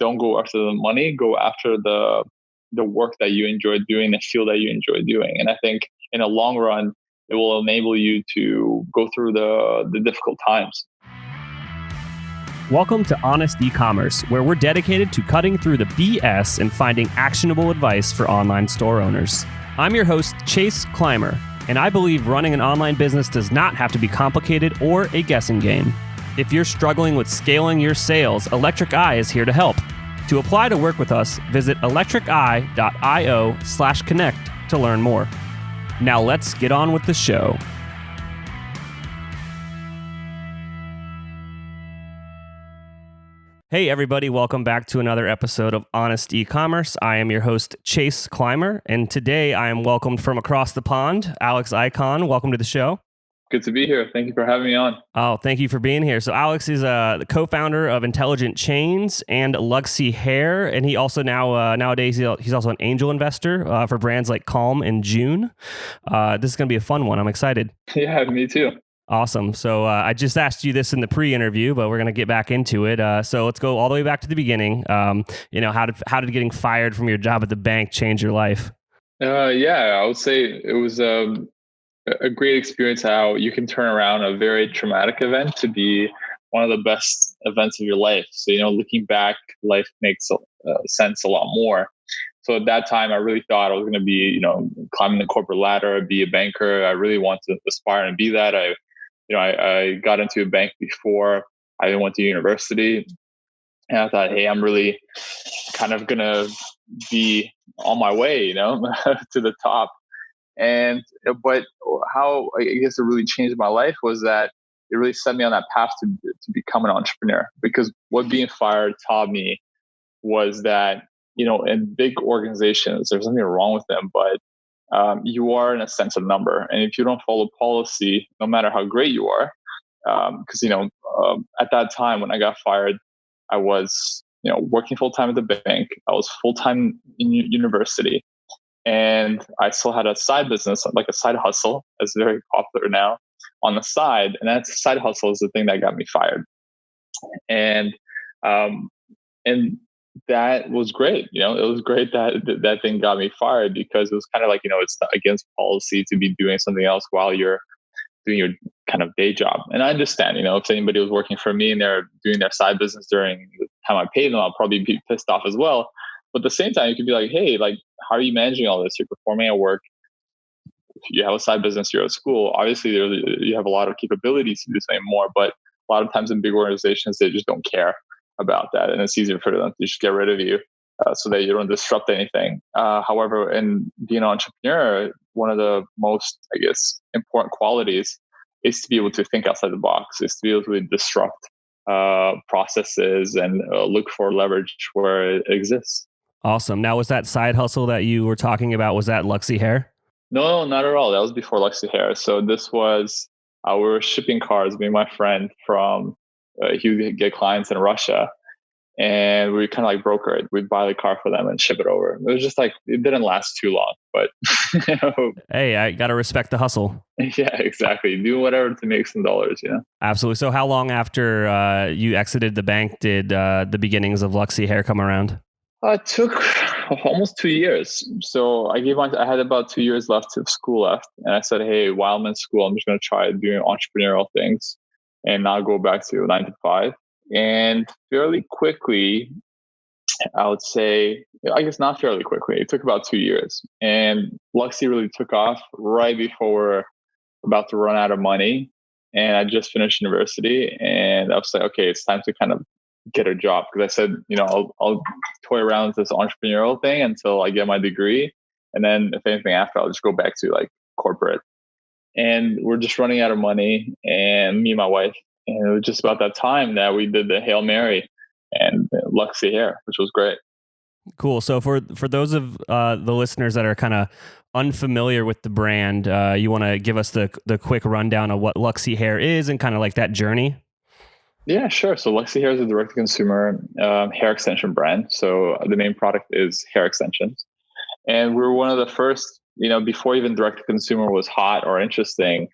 don't go after the money, go after the work that you enjoy doing, the field that you enjoy doing. And I think in the long run, it will enable you to go through the difficult times. Welcome to Honest Ecommerce, where we're dedicated to cutting through the BS and finding actionable advice for online store owners. I'm your host, Chase Clymer, and I believe running an online business does not have to be complicated or a guessing game. If you're struggling with scaling your sales, Electric Eye is here to help. To apply to work with us, visit electriceye.io/connect to learn more. Now let's get on with the show. Hey everybody, welcome back to another episode of Honest Ecommerce. I am your host, Chase Clymer, and today I am welcomed from across the pond, Alex Ikonn. Welcome to the show. Good to be here. Thank you for having me on. Oh, thank you for being here. So Alex is the co-founder of Intelligent Chains and Luxy Hair, and he also nowadays he's also an angel investor for brands like Calm and June. This is going to be a fun one. I'm excited. Yeah, me too. Awesome. So I just asked you this in the pre-interview, but we're going to get back into it. So let's go all the way back to the beginning. How did getting fired from your job at the bank change your life? I would say it was a great experience how you can turn around a very traumatic event to be one of the best events of your life. So, looking back, life makes sense a lot more. So at that time, I really thought I was going to be, climbing the corporate ladder, be a banker. I really want to aspire and be that. I got into a bank before I went to university, and I thought, hey, I'm really kind of going to be on my way, to the top. But how I guess it really changed my life was that it really set me on that path to become an entrepreneur, because what being fired taught me was that, in big organizations, there's nothing wrong with them, but you are in a sense a number. And if you don't follow policy, no matter how great you are, because, at that time when I got fired, I was, working full time at the bank. I was full time in university. And I still had a side business, like a side hustle, that's very popular now, on the side. And that side hustle is the thing that got me fired. And that was great. It was great that thing got me fired, because it was kind of like, it's against policy to be doing something else while you're doing your kind of day job. And I understand, if anybody was working for me and they're doing their side business during the time I paid them, I'll probably be pissed off as well. But at the same time, you could be like, hey, how are you managing all this? You're performing at work. You have a side business, you're at school. Obviously, you have a lot of capabilities to do something more, but a lot of times in big organizations, they just don't care about that. And it's easier for them to just get rid of you so that you don't disrupt anything. However, in being an entrepreneur, one of the most, I guess, important qualities is to be able to think outside the box, is to be able to disrupt processes and look for leverage where it exists. Awesome. Now, was that side hustle that you were talking about, was that Luxy Hair? No, not at all. That was before Luxy Hair. So this was, we were shipping cars, me and my friend from, he would get clients in Russia, and we kind of like broker it. We'd buy the car for them and ship it over. It was just it didn't last too long, but Hey, I got to respect the hustle. Yeah, exactly. Do whatever to make some dollars, Absolutely. So how long after you exited the bank did the beginnings of Luxy Hair come around? It took almost 2 years. So I had about 2 years left of school left. And I said, hey, while I'm in school, I'm just going to try doing entrepreneurial things and not go back to 9 to 5. And fairly quickly, I would say, I guess not fairly quickly, it took about 2 years. And Luxy really took off right before we're about to run out of money. And I just finished university, and I was like, okay, it's time to kind of get a job, because I said, I'll toy around with this entrepreneurial thing until I get my degree, and then if anything after, I'll just go back to corporate. And we're just running out of money, and me and my wife, and it was just about that time that we did the Hail Mary and Luxy Hair, which was great. Cool. So for those of the listeners that are kind of unfamiliar with the brand, you want to give us the quick rundown of what Luxy Hair is and kind of like that journey? Yeah, sure. So Luxy Hair is a direct-to-consumer hair extension brand. So the main product is hair extensions. And we're one of the first, before even direct-to-consumer was hot or interesting,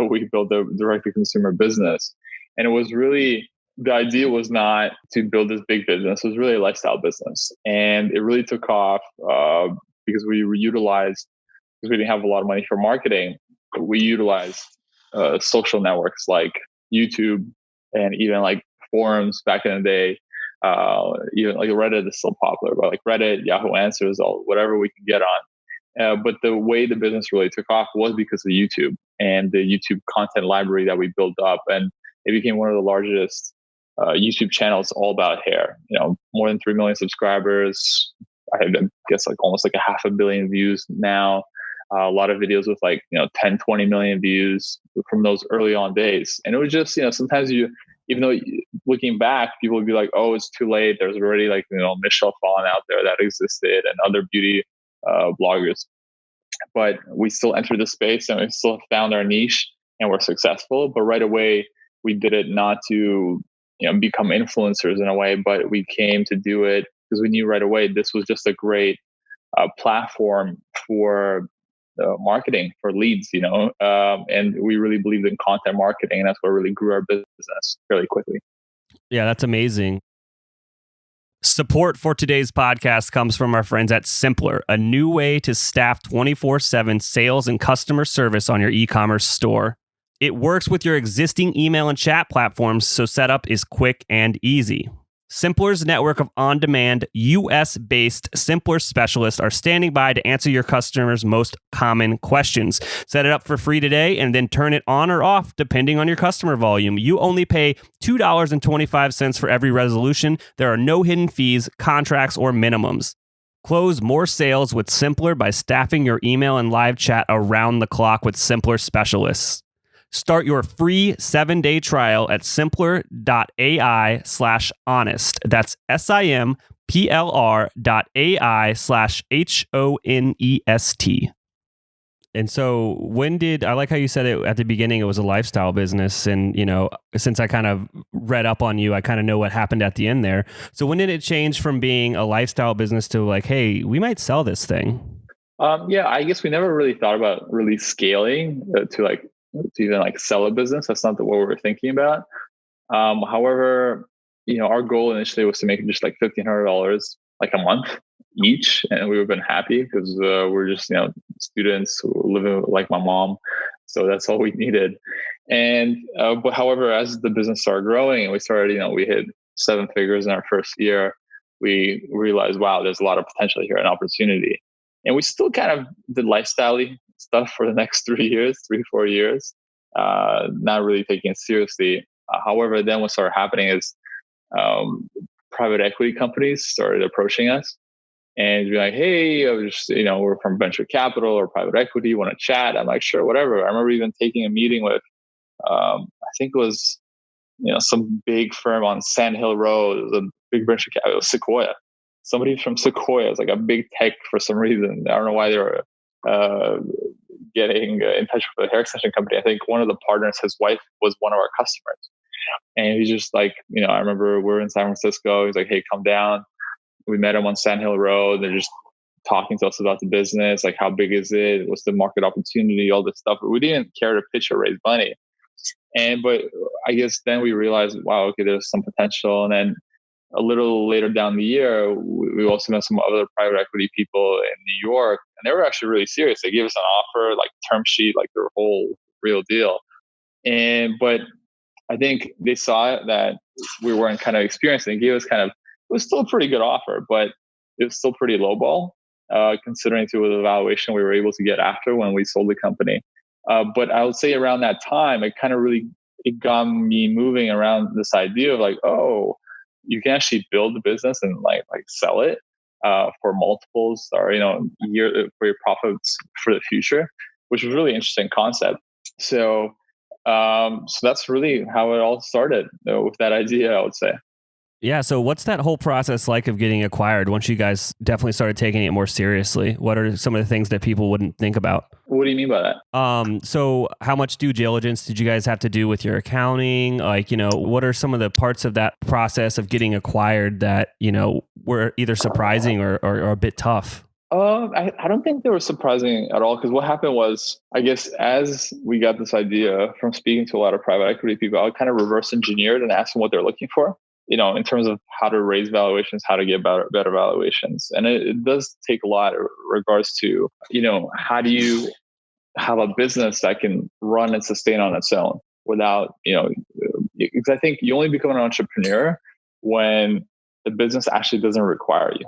we built a direct-to-consumer business. And it was really the idea was not to build this big business. It was really a lifestyle business. And it really took off because we utilized, because we didn't have a lot of money for marketing, we utilized social networks like YouTube and even like forums back in the day. Even like Reddit is still popular, but like Reddit, Yahoo Answers, all whatever we can get on. But the way the business really took off was because of YouTube and the YouTube content library that we built up, and it became one of the largest YouTube channels all about hair. More than 3 million subscribers. I guess like almost like 500 million views now. A lot of videos with 10, 20 million views from those early on days. And it was just, sometimes even though looking back, people would be like, oh, it's too late. There's already Michelle Phan out there that existed and other beauty bloggers. But we still entered the space and we still found our niche and we're successful. But right away, we did it not to become influencers in a way, but we came to do it because we knew right away this was just a great platform for marketing, for leads, and we really believed in content marketing, and that's what really grew our business fairly quickly. Yeah, that's amazing. Support for today's podcast comes from our friends at Simplr, a new way to staff 24/7 sales and customer service on your e-commerce store. It works with your existing email and chat platforms, so setup is quick and easy. Simplr's network of on-demand, US-based Simplr specialists are standing by to answer your customers' most common questions. Set it up for free today and then turn it on or off depending on your customer volume. You only pay $2.25 for every resolution. There are no hidden fees, contracts, or minimums. Close more sales with Simplr by staffing your email and live chat around the clock with Simplr specialists. Start your free 7-day trial at simplr.ai/honest. That's simplr.ai/honest. And so I like how you said it at the beginning, it was a lifestyle business. And, since I kind of read up on you, I kind of know what happened at the end there. So when did it change from being a lifestyle business to like, hey, we might sell this thing? I guess we never really thought about really scaling to even sell a business. That's not what we were thinking about. However, our goal initially was to make just like $1,500 a month each, and we would have been happy because we're just students living like my mom, so that's all we needed. And but however, as the business started growing and we started, we hit 7 figures in our first year, we realized, wow, there's a lot of potential here and opportunity. And we still kind of did lifestyle-y stuff for the next 3 4 years, not really taking it seriously. However, then what started happening is private equity companies started approaching us and be like, hey, we're from venture capital or private equity, want to chat? I'm like, sure, whatever. I remember even taking a meeting with, I think it was, some big firm on Sand Hill Road. It was a big venture capital, it was Sequoia. Somebody from Sequoia is like a big tech for some reason. I don't know why they were getting in touch with a hair extension company. I think one of the partners, his wife, was one of our customers. And he's just like, I remember we're in San Francisco. He's like, hey, come down. We met him on Sand Hill Road. They're just talking to us about the business. Like, how big is it? What's the market opportunity? All this stuff. But we didn't care to pitch or raise money. But I guess then we realized, wow, okay, there's some potential. And then a little later down the year, we also met some other private equity people in New York, and they were actually really serious. They gave us an offer, like term sheet, like their whole real deal. But I think they saw that we weren't kind of experienced. They gave us it was still a pretty good offer, but it was still pretty lowball, considering to the valuation we were able to get after when we sold the company. But I would say around that time, it got me moving around this idea of like, oh, you can actually build the business and like sell it for multiples or year for your profits for the future, which was a really interesting concept. So that's really how it all started with that idea, I would say. Yeah. So what's that whole process like of getting acquired once you guys definitely started taking it more seriously? What are some of the things that people wouldn't think about? What do you mean by that? So how much due diligence did you guys have to do with your accounting? What are some of the parts of that process of getting acquired that, were either surprising or a bit tough? I don't think they were surprising at all, because what happened was, I guess, as we got this idea from speaking to a lot of private equity people, I kind of reverse engineered and asked them what they're looking for, in terms of how to raise valuations, how to get better valuations. And it does take a lot in regards to, how do you have a business that can run and sustain on its own without, because I think you only become an entrepreneur when the business actually doesn't require you.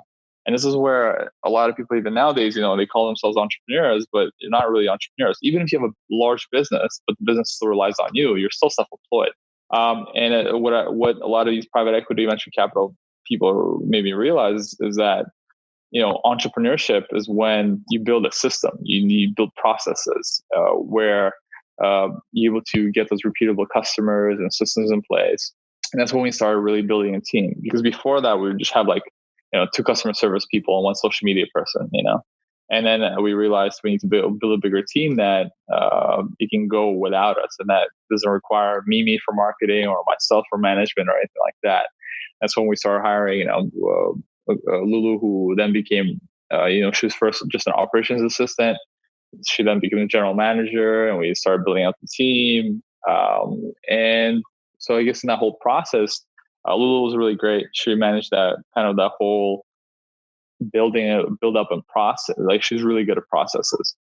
And this is where a lot of people, even nowadays, they call themselves entrepreneurs, but you're not really entrepreneurs. Even if you have a large business, but the business still relies on you, you're still self-employed. What a lot of these private equity venture capital people maybe realize is that, entrepreneurship is when you build a system, you build processes where you're able to get those repeatable customers and systems in place. And that's when we started really building a team. Because before that, we would just have two customer service people and one social media person, And then we realized we need to build a bigger team that it can go without us, and that doesn't require me for marketing or myself for management or anything like that. That's when we started hiring, Lulu, who then became, she was first just an operations assistant. She then became a general manager, and we started building out the team. And so I guess in that whole process, Lulu was really great. She managed that whole build up and process. Like, she's really good at processes.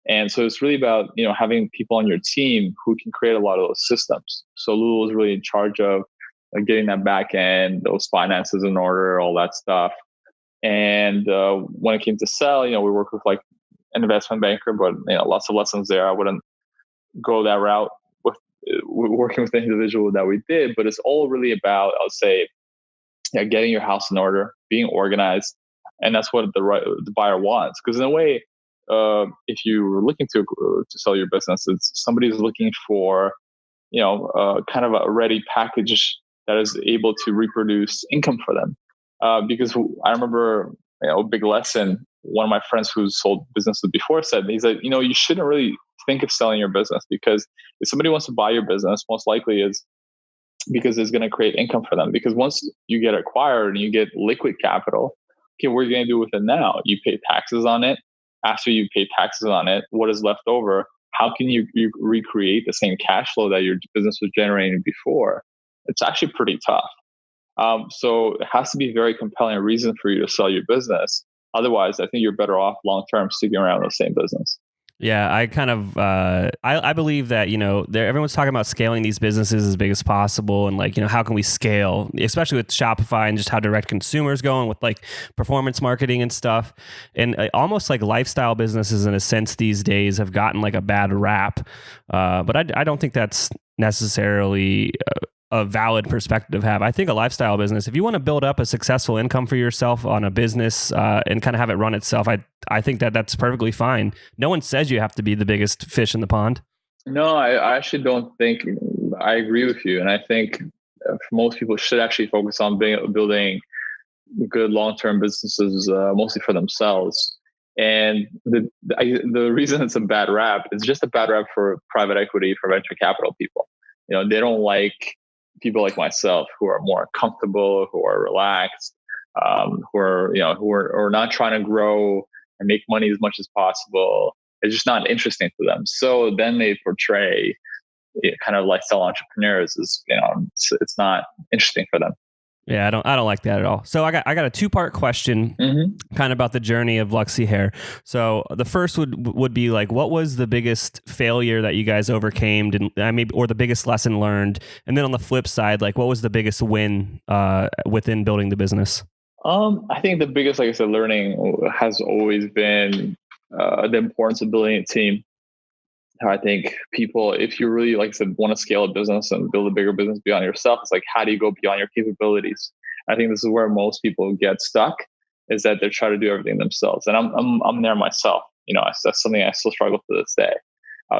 And so it's really about, having people on your team who can create a lot of those systems. So Lulu was really in charge of getting that back end, those finances in order, all that stuff. And when it came to sell, we worked with an investment banker, but lots of lessons there. I wouldn't go that route with working with the individual that we did, but it's all really about, I would say, getting your house in order, being organized, and that's what the buyer wants. Because in a way, if you're looking to sell your business, it's somebody's looking for kind of a ready package that is able to reproduce income for them. Because I remember a big lesson one of my friends who sold businesses before said. He said, you shouldn't really think of selling your business, because if somebody wants to buy your business, most likely is because it's going to create income for them. Because once you get acquired and you get liquid capital, okay, what are you going to do with it now? You pay taxes on it. After you pay taxes on it, what is left over? How can you recreate the same cash flow that your business was generating before? It's actually pretty tough. So it has to be a very compelling reason for you to sell your business. Otherwise, I think you're better off long-term sticking around the same business. Yeah, I kind of, I believe that, everyone's talking about scaling these businesses as big as possible. And how can we scale, especially with Shopify and just how direct consumers going with performance marketing and stuff. And almost lifestyle businesses in a sense these days have gotten a bad rap. But I don't think that's necessarily a valid perspective to have. I think a lifestyle business, if you want to build up a successful income for yourself on a business and kind of have it run itself, I think that's perfectly fine. No one says you have to be the biggest fish in the pond. No, I actually don't think. I agree with you. And I think most people should actually focus on building good long-term businesses, mostly for themselves. And the reason it's a bad rap, it's just a bad rap for private equity, for venture capital people. They don't like people like myself who are more comfortable, who are relaxed, who are not trying to grow and make money as much as possible. It's just not interesting to them. So then they portray kind of lifestyle entrepreneurs as, it's not interesting for them. Yeah, I don't like that at all. So I got a 2-part question, kind of about the journey of Luxy Hair. So the first would be what was the biggest failure that you guys overcame, or the biggest lesson learned? And then on the flip side, what was the biggest win within building the business? I think the biggest, like I said, learning has always been the importance of building a team. I think people, if you really, like I said, want to scale a business and build a bigger business beyond yourself, it's how do you go beyond your capabilities? I think this is where most people get stuck, is that they're trying to do everything themselves. And I'm there myself. That's something I still struggle to this day.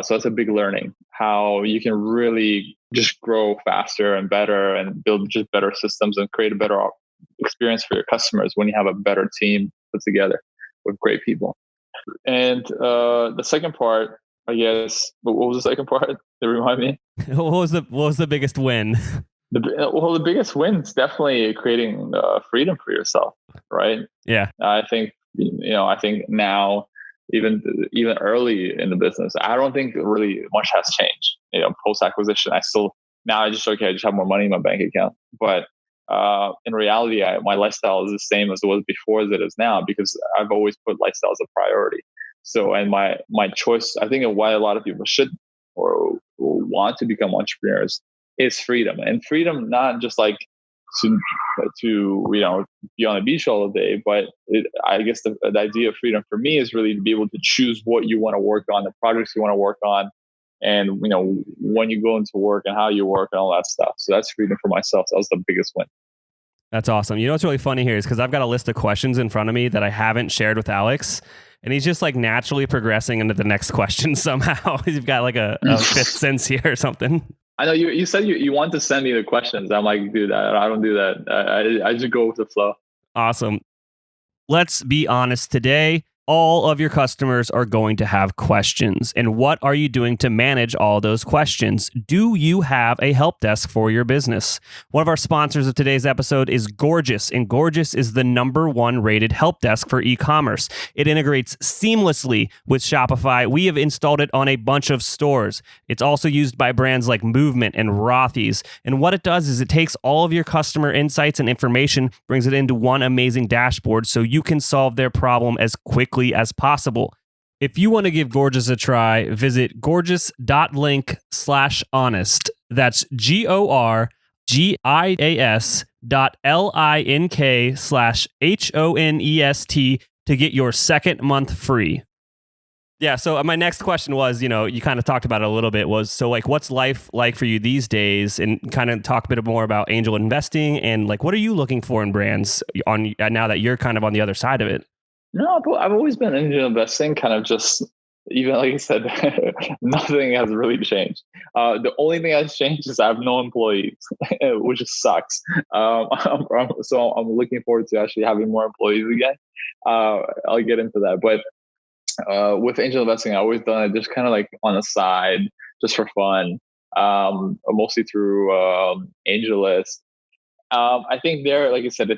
So that's a big learning, how you can really just grow faster and better and build just better systems and create a better experience for your customers when you have a better team put together with great people. And the second part, I guess, what was the second part? To remind me. What was the biggest win? The biggest win is definitely creating freedom for yourself, right? Yeah. I think I think now, even early in the business, I don't think really much has changed. Post acquisition, I just have more money in my bank account. But in reality, my lifestyle is the same as it was before as it is now, because I've always put lifestyle as a priority. So, and my choice, I think, of why a lot of people should or want to become entrepreneurs is freedom. And freedom, not just like to be on the beach all day, but I guess the idea of freedom for me is really to be able to choose what you want to work on, the projects you want to work on, and when you go into work and how you work and all that stuff. So that's freedom for myself. So that was the biggest win. That's awesome. You know what's really funny here is because I've got a list of questions in front of me that I haven't shared with Alex, and he's just like naturally progressing into the next question somehow. He's got like a fifth sense here or something. I know you said you want to send me the questions. I'm like, dude, I don't do that. I just go with the flow. Awesome. Let's be honest today. All of your customers are going to have questions. And what are you doing to manage all those questions? Do you have a help desk for your business? One of our sponsors of today's episode is Gorgias, and Gorgias is the #1 rated help desk for e-commerce. It integrates seamlessly with Shopify. We have installed it on a bunch of stores. It's also used by brands like Movement and Rothy's. And what it does is it takes all of your customer insights and information, brings it into one amazing dashboard so you can solve their problem as quickly as possible. If you want to give Gorgias a try, visit gorgias.link/honest. That's GORGIAS.LINK/HONEST to get your second month free. Yeah, so my next question was, you kind of talked about it a little bit, was so like, what's life like for you these days? And kind of talk a bit more about angel investing and like, what are you looking for in brands now that you're kind of on the other side of it? No, I've always been angel investing, kind of just, even like I said, nothing has really changed. The only thing that's changed is I have no employees, which just sucks. So I'm looking forward to actually having more employees again. I'll get into that. But with angel investing, I've always done it just kind of like on the side, just for fun, mostly through AngelList. I think there, like I said,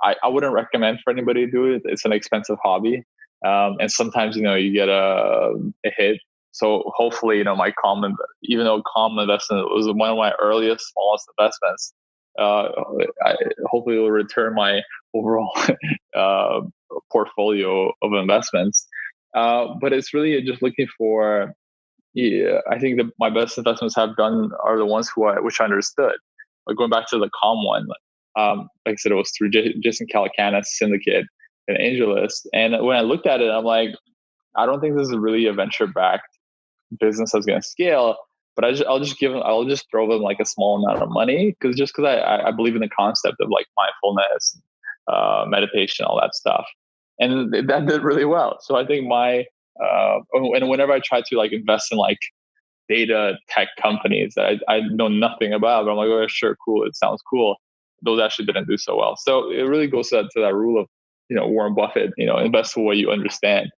I wouldn't recommend for anybody to do it. It's an expensive hobby. And sometimes, you get a hit. So hopefully, even though Calm investment was one of my earliest, smallest investments, hopefully it will return my overall portfolio of investments. But it's really just looking for, I think my best investments have done are the ones which I understood. Like going back to the Calm one, like I said, it was through Jason Calacanis, Syndicate, and AngelList. And when I looked at it, I'm like, I don't think this is really a venture-backed business that's going to scale. But I'll just throw them like a small amount of money because I believe in the concept of like mindfulness, meditation, all that stuff, and that did really well. So I think and whenever I try to like invest in like data tech companies that I know nothing about, but I'm like, oh sure, cool, it sounds cool. Those actually didn't do so well. So it really goes to that rule of, Warren Buffett, invest for what you understand.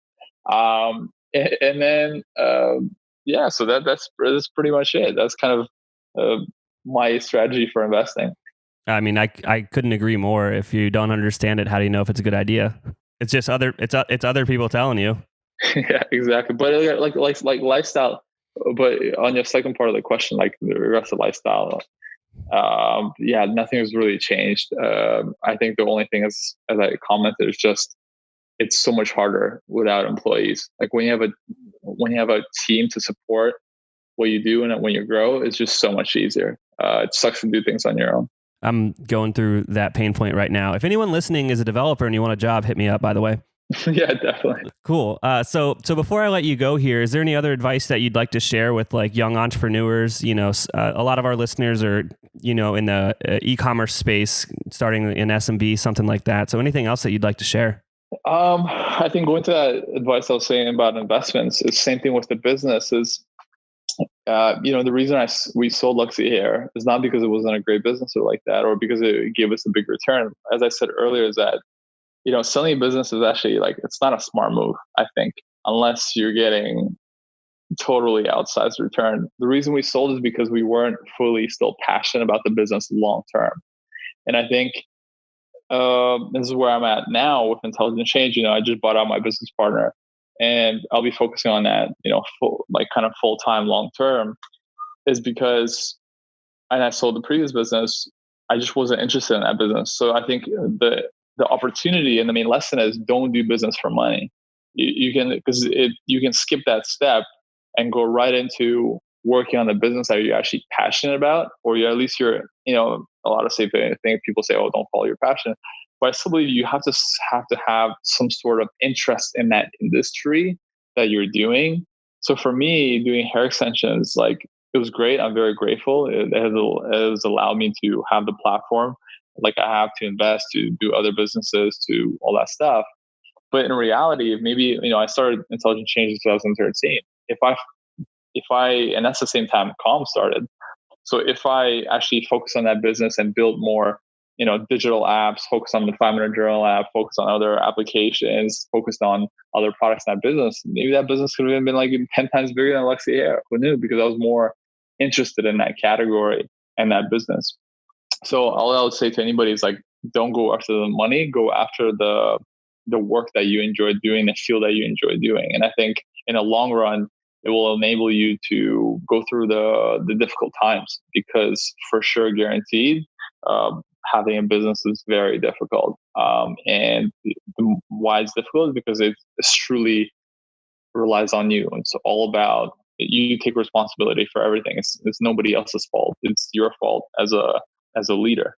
And then, so that's pretty much it. That's kind of my strategy for investing. I mean, I couldn't agree more. If you don't understand it, how do you know if it's a good idea? It's just it's other people telling you. Yeah, exactly. But like lifestyle, but on your second part of the question, like the rest of lifestyle, nothing has really changed. I think the only thing is, as I commented, is just it's so much harder without employees. Like when you have a team to support what you do and when you grow, it's just so much easier. It sucks to do things on your own. I'm going through that pain point right now. If anyone listening is a developer and you want a job, hit me up, by the way. Yeah, definitely. Cool. So before I let you go here, is there any other advice that you'd like to share with like young entrepreneurs? A lot of our listeners are, in the e-commerce space, starting in SMB, something like that. So anything else that you'd like to share? I think going to that advice I was saying about investments is same thing with the business is, the reason we sold Luxy Hair is not because it wasn't a great business or like that, or because it gave us a big return. As I said earlier, is that, selling a business is actually like, it's not a smart move, I think, unless you're getting totally outsized return. The reason we sold is because we weren't fully still passionate about the business long term. And I think this is where I'm at now with Intelligent Change. I just bought out my business partner, and I'll be focusing on that, full time, long term, is because, and I sold the previous business, I just wasn't interested in that business. So I think the opportunity and the main lesson is don't do business for money. You can skip that step and go right into working on the business that you're actually passionate about, or at least you're, a lot of people say, oh, don't follow your passion. But I still believe you have to have some sort of interest in that industry that you're doing. So for me, doing hair extensions, it was great. I'm very grateful. It has allowed me to have the platform I have to invest, to do other businesses, to all that stuff. But in reality, maybe, I started Intelligent Change in 2013. If I, and that's the same time Calm started. So if I actually focus on that business and build more, digital apps, focus on the 5-minute journal app, focus on other applications, focused on other products in that business, maybe that business could have been 10 times bigger than Luxy Hair. Who knew? Because I was more interested in that category and that business. So all I would say to anybody is don't go after the money, go after the work that you enjoy doing, the field that you enjoy doing. And I think in the long run, it will enable you to go through the difficult times, because for sure, guaranteed, having a business is very difficult. And why it's difficult is because it truly relies on you. It's all about you take responsibility for everything. It's nobody else's fault. It's your fault as a leader.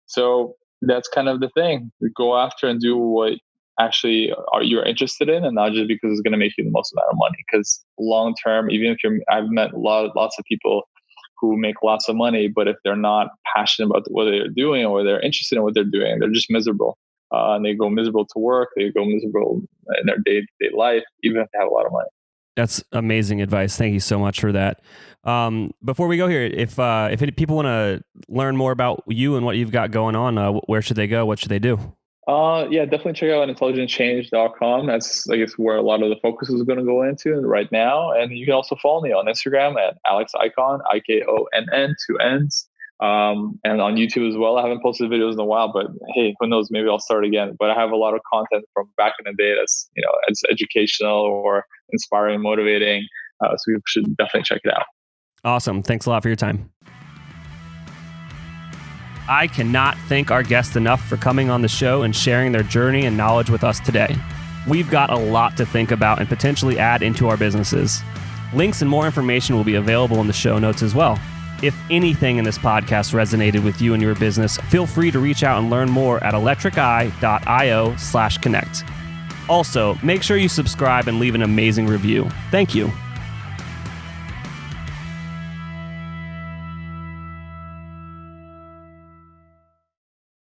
So that's kind of the thing. Go after and do what actually you're interested in, and not just because it's going to make you the most amount of money. Because long term, even if I've met lots of people who make lots of money, but if they're not passionate about what they're doing or they're interested in what they're doing, they're just miserable. And they go miserable to work. They go miserable in their day-to-day life, even if they have a lot of money. That's amazing advice. Thank you so much for that. Before we go here, if people want to learn more about you and what you've got going on, where should they go? What should they do? Definitely check out intelligentchange.com. That's, I guess, where a lot of the focus is going to go into right now. And you can also follow me on Instagram at Alex Ikonn, Ikonn, 2 N's. And on YouTube as well. I haven't posted videos in a while, but hey, who knows? Maybe I'll start again. But I have a lot of content from back in the day that's, it's educational or inspiring, motivating. So you should definitely check it out. Awesome. Thanks a lot for your time. I cannot thank our guests enough for coming on the show and sharing their journey and knowledge with us today. We've got a lot to think about and potentially add into our businesses. Links and more information will be available in the show notes as well. If anything in this podcast resonated with you and your business, feel free to reach out and learn more at electriceye.io/connect. Also, make sure you subscribe and leave an amazing review. Thank you.